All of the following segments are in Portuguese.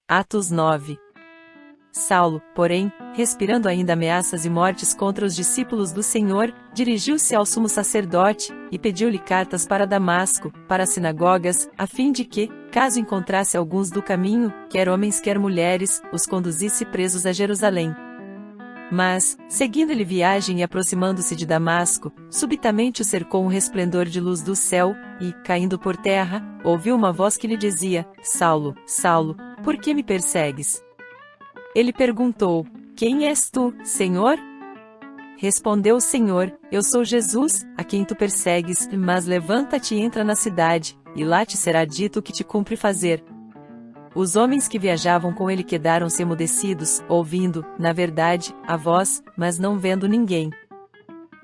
Atos 9. Saulo, porém, respirando ainda ameaças e mortes contra os discípulos do Senhor, dirigiu-se ao sumo sacerdote, e pediu-lhe cartas para Damasco, para as sinagogas, a fim de que, caso encontrasse alguns do caminho, quer homens quer mulheres, os conduzisse presos a Jerusalém. Mas, seguindo-lhe viagem e aproximando-se de Damasco, subitamente o cercou um resplendor de luz do céu, e, caindo por terra, ouviu uma voz que lhe dizia: Saulo, Saulo, por que me persegues? Ele perguntou: Quem és tu, Senhor? Respondeu o Senhor: Eu sou Jesus, a quem tu persegues, mas levanta-te e entra na cidade, e lá te será dito o que te cumpre fazer. Os homens que viajavam com ele quedaram-se emudecidos, ouvindo, na verdade, a voz, mas não vendo ninguém.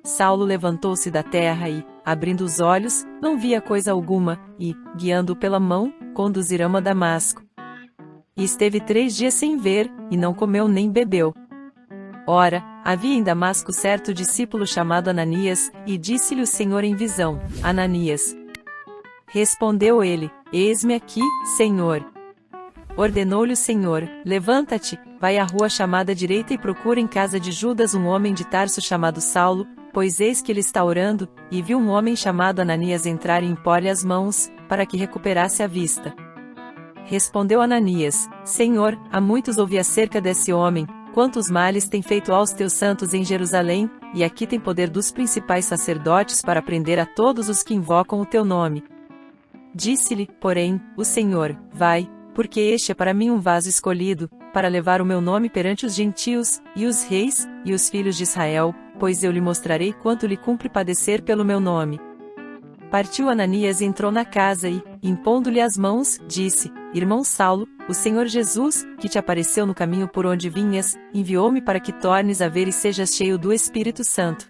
Saulo levantou-se da terra e, abrindo os olhos, não via coisa alguma, e, guiando-o pela mão, conduziram a Damasco. E esteve 3 dias sem ver, e não comeu nem bebeu. Ora, havia em Damasco certo discípulo chamado Ananias, e disse-lhe o Senhor em visão: Ananias. Respondeu ele: Eis-me aqui, Senhor. Ordenou-lhe o Senhor: Levanta-te, vai à rua chamada direita e procura em casa de Judas um homem de Tarso chamado Saulo, pois eis que ele está orando, e viu um homem chamado Ananias entrar e impor-lhe as mãos, para que recuperasse a vista. Respondeu Ananias: Senhor, há muitos ouvi acerca desse homem, quantos males tem feito aos teus santos em Jerusalém, e aqui tem poder dos principais sacerdotes para prender a todos os que invocam o teu nome. Disse-lhe, porém, o Senhor: Vai, porque este é para mim um vaso escolhido, para levar o meu nome perante os gentios, e os reis, e os filhos de Israel, pois eu lhe mostrarei quanto lhe cumpre padecer pelo meu nome. Partiu Ananias e entrou na casa e, impondo-lhe as mãos, disse: Irmão Saulo, o Senhor Jesus, que te apareceu no caminho por onde vinhas, enviou-me para que tornes a ver e sejas cheio do Espírito Santo.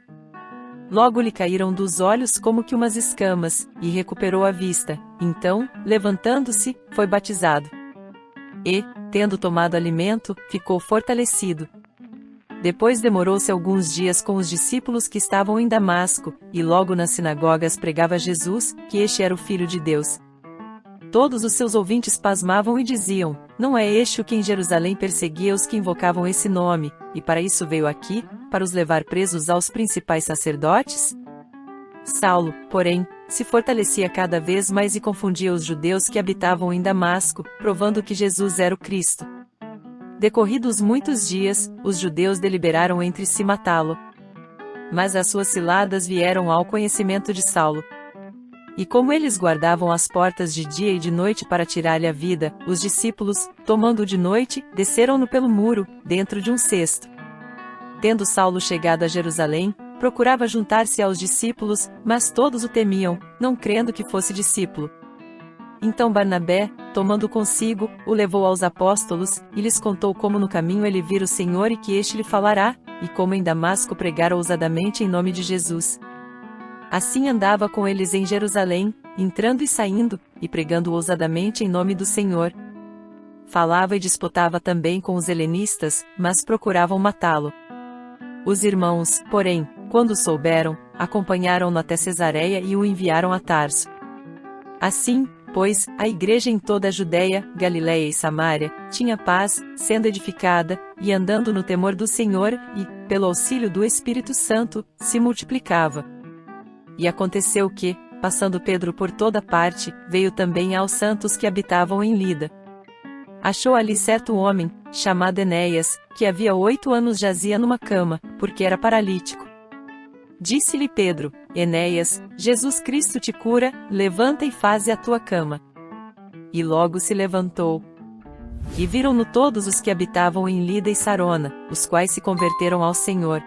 Logo lhe caíram dos olhos como que umas escamas, e recuperou a vista. Então, levantando-se, foi batizado. E, tendo tomado alimento, ficou fortalecido. Depois demorou-se alguns dias com os discípulos que estavam em Damasco, e logo nas sinagogas pregava Jesus, que este era o Filho de Deus. Todos os seus ouvintes pasmavam e diziam: Não é este o que em Jerusalém perseguia os que invocavam esse nome, e para isso veio aqui, para os levar presos aos principais sacerdotes? Saulo, porém, se fortalecia cada vez mais e confundia os judeus que habitavam em Damasco, provando que Jesus era o Cristo. Decorridos muitos dias, os judeus deliberaram entre si matá-lo. Mas as suas ciladas vieram ao conhecimento de Saulo. E como eles guardavam as portas de dia e de noite para tirar-lhe a vida, os discípulos, tomando-o de noite, desceram-no pelo muro, dentro de um cesto. Tendo Saulo chegado a Jerusalém, procurava juntar-se aos discípulos, mas todos o temiam, não crendo que fosse discípulo. Então Barnabé, tomando consigo, o levou aos apóstolos, e lhes contou como no caminho ele vira o Senhor e que este lhe falará, e como em Damasco pregara ousadamente em nome de Jesus. Assim andava com eles em Jerusalém, entrando e saindo, e pregando ousadamente em nome do Senhor. Falava e disputava também com os helenistas, mas procuravam matá-lo. Os irmãos, porém, quando souberam, acompanharam-no até Cesareia e o enviaram a Tarso. Assim, pois, a igreja em toda a Judéia, Galiléia e Samária, tinha paz, sendo edificada, e andando no temor do Senhor, e, pelo auxílio do Espírito Santo, se multiplicava. E aconteceu que, passando Pedro por toda parte, veio também aos santos que habitavam em Lida. Achou ali certo homem, chamado Enéas, que havia 8 anos jazia numa cama, porque era paralítico. Disse-lhe Pedro: Enéas, Jesus Cristo te cura, levanta e faze a tua cama. E logo se levantou. E viram-no todos os que habitavam em Lida e Sarona, os quais se converteram ao Senhor.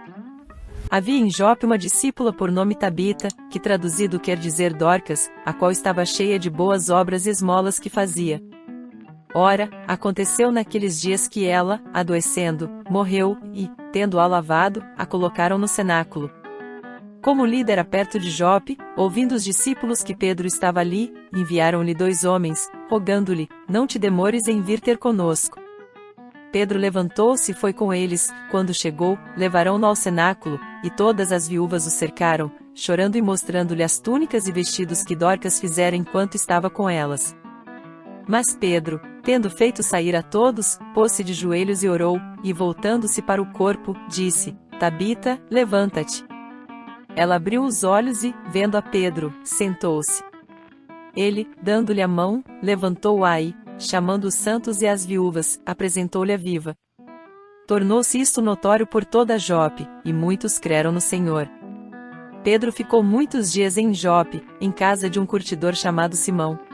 Havia em Jope uma discípula por nome Tabita, que traduzido quer dizer Dorcas, a qual estava cheia de boas obras e esmolas que fazia. Ora, aconteceu naqueles dias que ela, adoecendo, morreu, e, tendo-a lavado, a colocaram no cenáculo. Como Lida era perto de Jope, ouvindo os discípulos que Pedro estava ali, enviaram-lhe 2 homens, rogando-lhe: Não te demores em vir ter conosco. Pedro levantou-se e foi com eles. Quando chegou, levaram-no ao cenáculo, e todas as viúvas o cercaram, chorando e mostrando-lhe as túnicas e vestidos que Dorcas fizera enquanto estava com elas. Mas Pedro, Tendo feito sair a todos, pôs-se de joelhos e orou, e voltando-se para o corpo, disse: Tabita, levanta-te. Ela abriu os olhos e, vendo a Pedro, sentou-se. Ele, dando-lhe a mão, levantou-a e, chamando os santos e as viúvas, apresentou-lhe a viva. Tornou-se isto notório por toda Jope, e muitos creram no Senhor. Pedro ficou muitos dias em Jope, em casa de um curtidor chamado Simão.